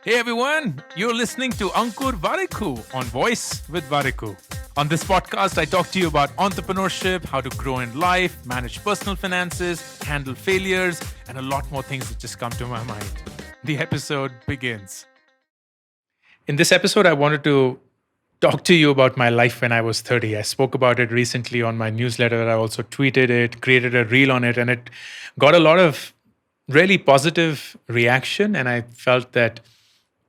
Hey everyone, you're listening to Ankur Warikoo on Woice with Warikoo. On this podcast, I talk to you about entrepreneurship, how to grow in life, manage personal finances, handle failures, and a lot more things that just come to my mind. The episode begins. In this episode, I wanted to talk to you about my life when I was 30. I spoke about it recently on my newsletter. I also tweeted it, created a reel on it, and it got a lot of really positive reaction. And I felt that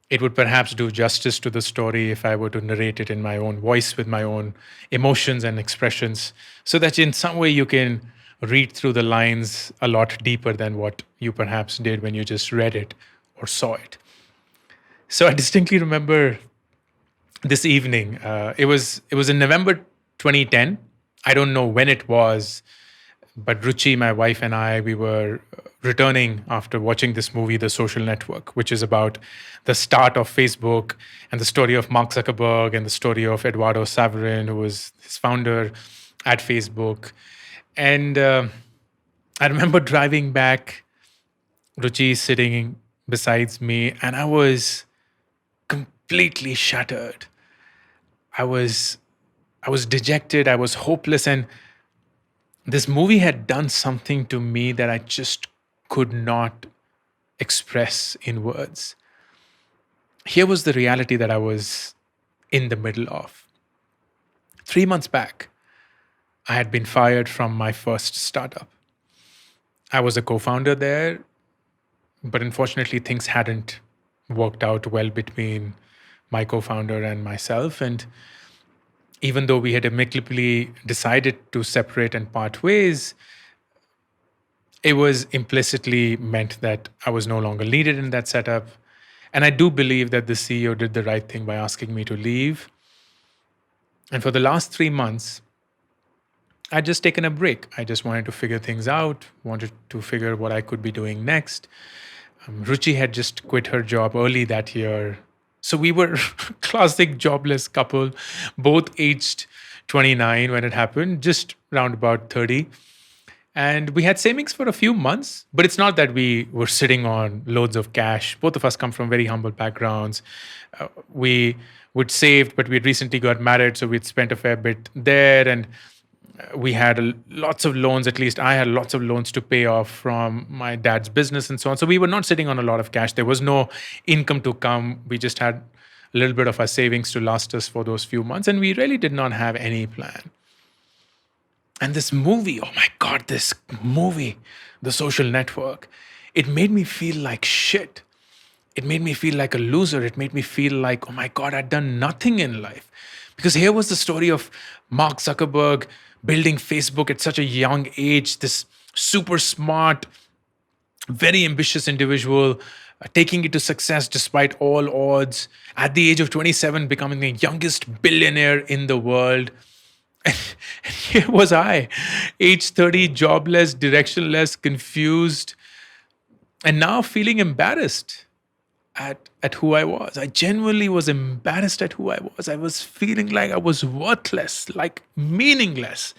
it would perhaps do justice to the story if I were to narrate it in my own voice with my own emotions and expressions, so that in some way you can read through the lines a lot deeper than what you perhaps did when you just read it or saw it. So I distinctly remember this evening. It was in November 2010. I don't know when it was, but Ruchi, my wife, and I, we were returning after watching this movie, The Social Network, which is about the start of Facebook and the story of Mark Zuckerberg and the story of Eduardo Saverin, who was his founder at Facebook. And I remember driving back, Ruchi sitting besides me, and I was completely shattered. I was dejected. I was hopeless, and this movie had done something to me that I just could not express in words. Here was the reality that I was in the middle of. 3 months back, I had been fired from my first startup. I was a co-founder there, but unfortunately, things hadn't worked out well between my co-founder and myself. And even though we had amicably decided to separate and part ways, it was implicitly meant that I was no longer needed in that setup. And I do believe that the CEO did the right thing by asking me to leave. And for the last 3 months, I'd just taken a break. I just wanted to figure things out, wanted to figure what I could be doing next. Ruchi had just quit her job early that year. So we were classic jobless couple, both aged 29 when it happened, just round about 30. And we had savings for a few months, but it's not that we were sitting on loads of cash. Both of us come from very humble backgrounds. We would saved, but we'd recently got married, so we'd spent a fair bit there. And we had lots of loans. At least I had lots of loans to pay off from my dad's business and so on. So we were not sitting on a lot of cash. There was no income to come. We just had a little bit of our savings to last us for those few months. And we really did not have any plan. And this movie, oh my God, this movie, The Social Network, it made me feel like shit. It made me feel like a loser. It made me feel like, oh my God, I'd done nothing in life. Because here was the story of Mark Zuckerberg building Facebook at such a young age, this super smart, very ambitious individual, taking it to success despite all odds. At the age of 27, becoming the youngest billionaire in the world. And here was I, age 30, jobless, directionless, confused, and now feeling embarrassed at who I was. I genuinely was embarrassed at who I was. I was feeling like I was worthless, like meaningless.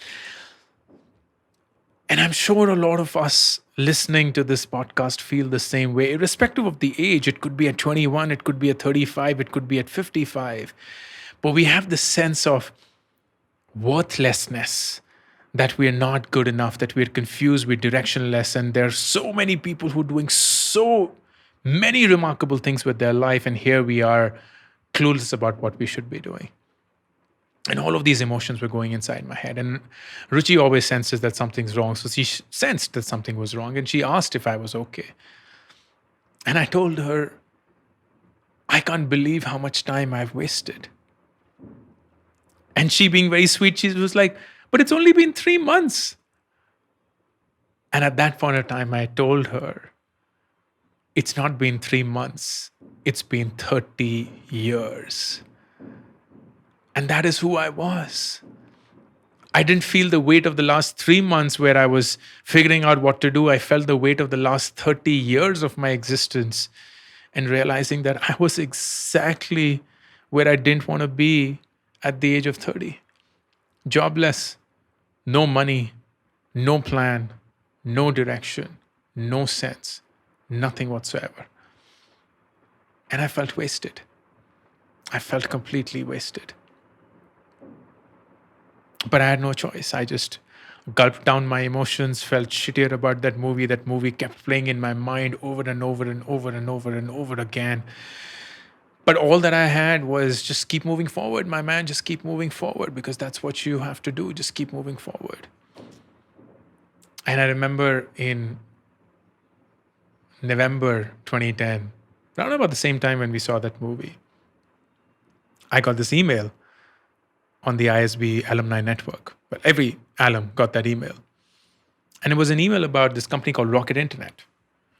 And I'm sure a lot of us listening to this podcast feel the same way, irrespective of the age. It could be at 21, it could be at 35, it could be at 55. But we have this sense of worthlessness, that we're not good enough, that we're confused, we're directionless. And there are so many people who are doing so many remarkable things with their life. And here we are, clueless about what we should be doing. And all of these emotions were going inside my head. And Ruchi always senses that something's wrong. So she sensed that something was wrong. And she asked if I was okay. And I told her, I can't believe how much time I've wasted. And she, being very sweet, she was like, but it's only been 3 months. And at that point of time, I told her, it's not been 3 months, it's been 30 years. And that is who I was. I didn't feel the weight of the last 3 months where I was figuring out what to do. I felt the weight of the last 30 years of my existence and realizing that I was exactly where I didn't want to be at the age of 30. Jobless, no money, no plan, no direction, no sense, nothing whatsoever. And I felt wasted. I felt completely wasted. But I had no choice. I just gulped down my emotions, felt shittier about that movie. That movie kept playing in my mind over and over and over and over and over again. But all that I had was just keep moving forward, my man, just keep moving forward, because that's what you have to do. Just keep moving forward. And I remember in November 2010, around about the same time when we saw that movie, I got this email on the ISB alumni network. Well, every alum got that email. And it was an email about this company called Rocket Internet.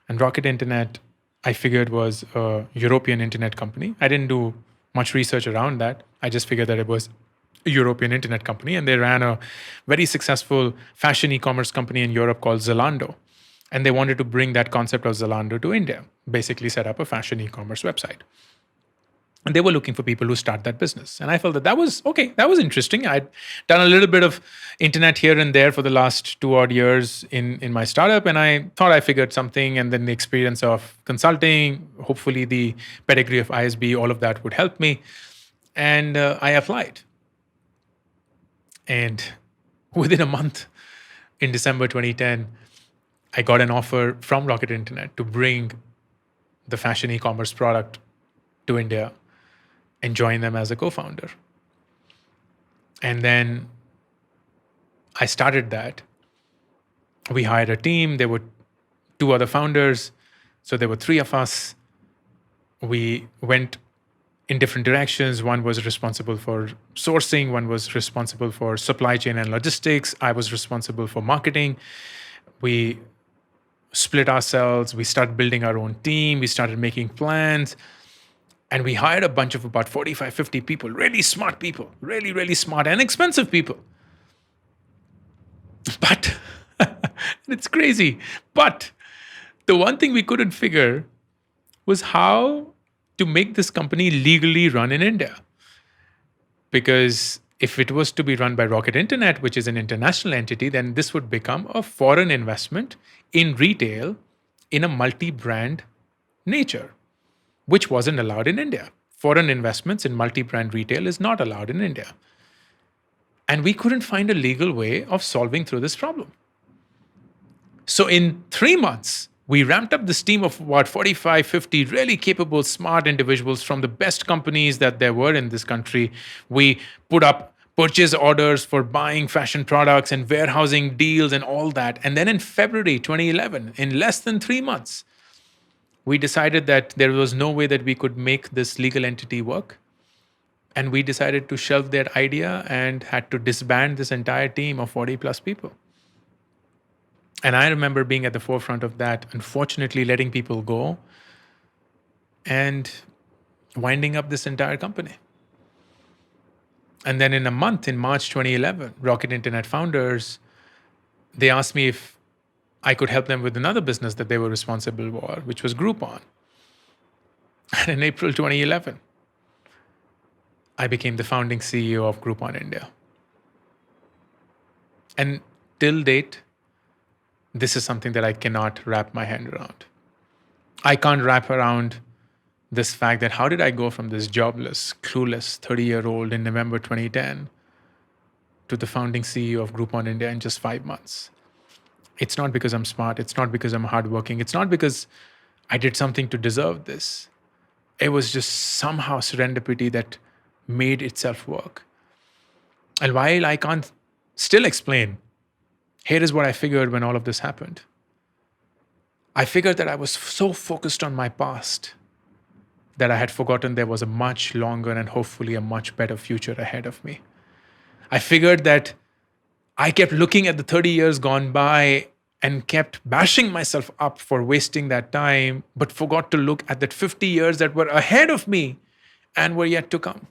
And Rocket Internet, I figured, was a European internet company. I didn't do much research around that. I just figured that it was a European internet company. And they ran a very successful fashion e-commerce company in Europe called Zalando. And they wanted to bring that concept of Zalando to India, basically set up a fashion e-commerce website. And they were looking for people who start that business. And I felt that was okay. That was interesting. I'd done a little bit of internet here and there for the last 2 odd years in my startup. And I thought I figured something. And then the experience of consulting, hopefully the pedigree of ISB, all of that would help me. And I applied. And within a month, in December 2010, I got an offer from Rocket Internet to bring the fashion e-commerce product to India and join them as a co-founder. And then I started that. We hired a team. There were 2 other founders. So there were 3 of us. We went in different directions. One was responsible for sourcing. One was responsible for supply chain and logistics. I was responsible for marketing. We split ourselves. We started building our own team. We started making plans. And we hired a bunch of about 45, 50 people, really smart people, really, really smart and expensive people. But it's crazy. But the one thing we couldn't figure was how to make this company legally run in India. Because if it was to be run by Rocket Internet, which is an international entity, then this would become a foreign investment in retail in a multi-brand nature, which wasn't allowed in India. Foreign investments in multi-brand retail is not allowed in India. And we couldn't find a legal way of solving through this problem. So in 3 months, we ramped up this team of about 45, 50 really capable, smart individuals from the best companies that there were in this country. We put up purchase orders for buying fashion products and warehousing deals and all that. And then in February 2011, in less than 3 months, we decided that there was no way that we could make this legal entity work. And we decided to shelve that idea and had to disband this entire team of 40 plus people. And I remember being at the forefront of that, unfortunately letting people go and winding up this entire company. And then in a month, in March 2011, Rocket Internet founders, they asked me if I could help them with another business that they were responsible for, which was Groupon. And in April 2011, I became the founding CEO of Groupon India. And till date, this is something that I cannot wrap my hand around. I can't wrap around this fact that how did I go from this jobless, clueless 30-year-old in November 2010 to the founding CEO of Groupon India in just 5 months? It's not because I'm smart. It's not because I'm hardworking. It's not because I did something to deserve this. It was just somehow serendipity that made itself work. And while I can't still explain, here is what I figured when all of this happened. I figured that I was so focused on my past that I had forgotten there was a much longer and hopefully a much better future ahead of me. I figured that I kept looking at the 30 years gone by and kept bashing myself up for wasting that time, but forgot to look at that 50 years that were ahead of me and were yet to come.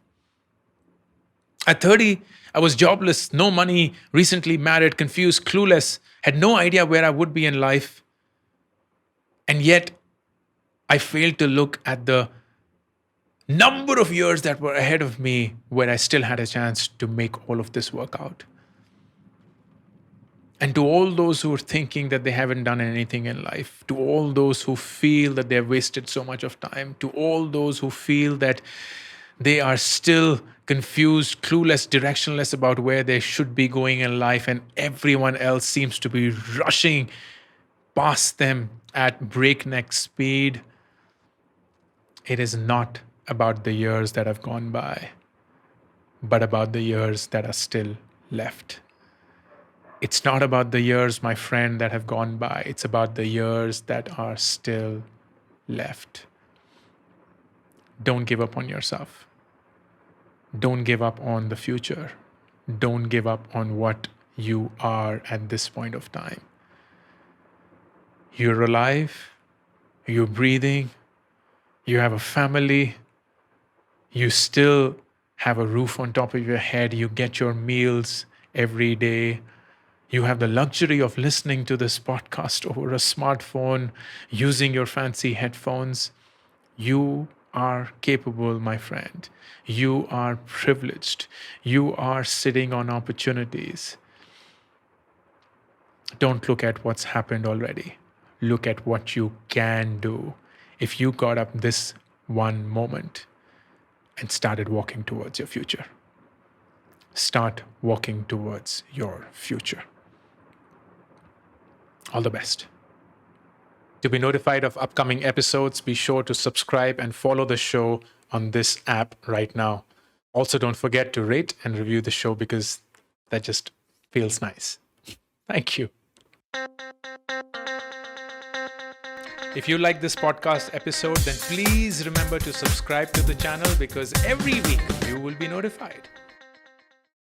At 30, I was jobless, no money, recently married, confused, clueless, had no idea where I would be in life. And yet, I failed to look at the number of years that were ahead of me where I still had a chance to make all of this work out. And to all those who are thinking that they haven't done anything in life, to all those who feel that they've wasted so much of time, to all those who feel that they are still confused, clueless, directionless about where they should be going in life, and everyone else seems to be rushing past them at breakneck speed. It is not about the years that have gone by, but about the years that are still left. It's not about the years, my friend, that have gone by. It's about the years that are still left. Don't give up on yourself. Don't give up on the future. Don't give up on what you are at this point of time. You're alive. You're breathing. You have a family. You still have a roof on top of your head. You get your meals every day. You have the luxury of listening to this podcast over a smartphone, using your fancy headphones. You are capable, my friend. You are privileged. You are sitting on opportunities. Don't look at what's happened already. Look at what you can do. If you got up this one moment and started walking towards your future. Start walking towards your future. All the best. To be notified of upcoming episodes, be sure to subscribe and follow the show on this app right now. Also, don't forget to rate and review the show because that just feels nice. Thank you. If you like this podcast episode, then please remember to subscribe to the channel because every week you will be notified.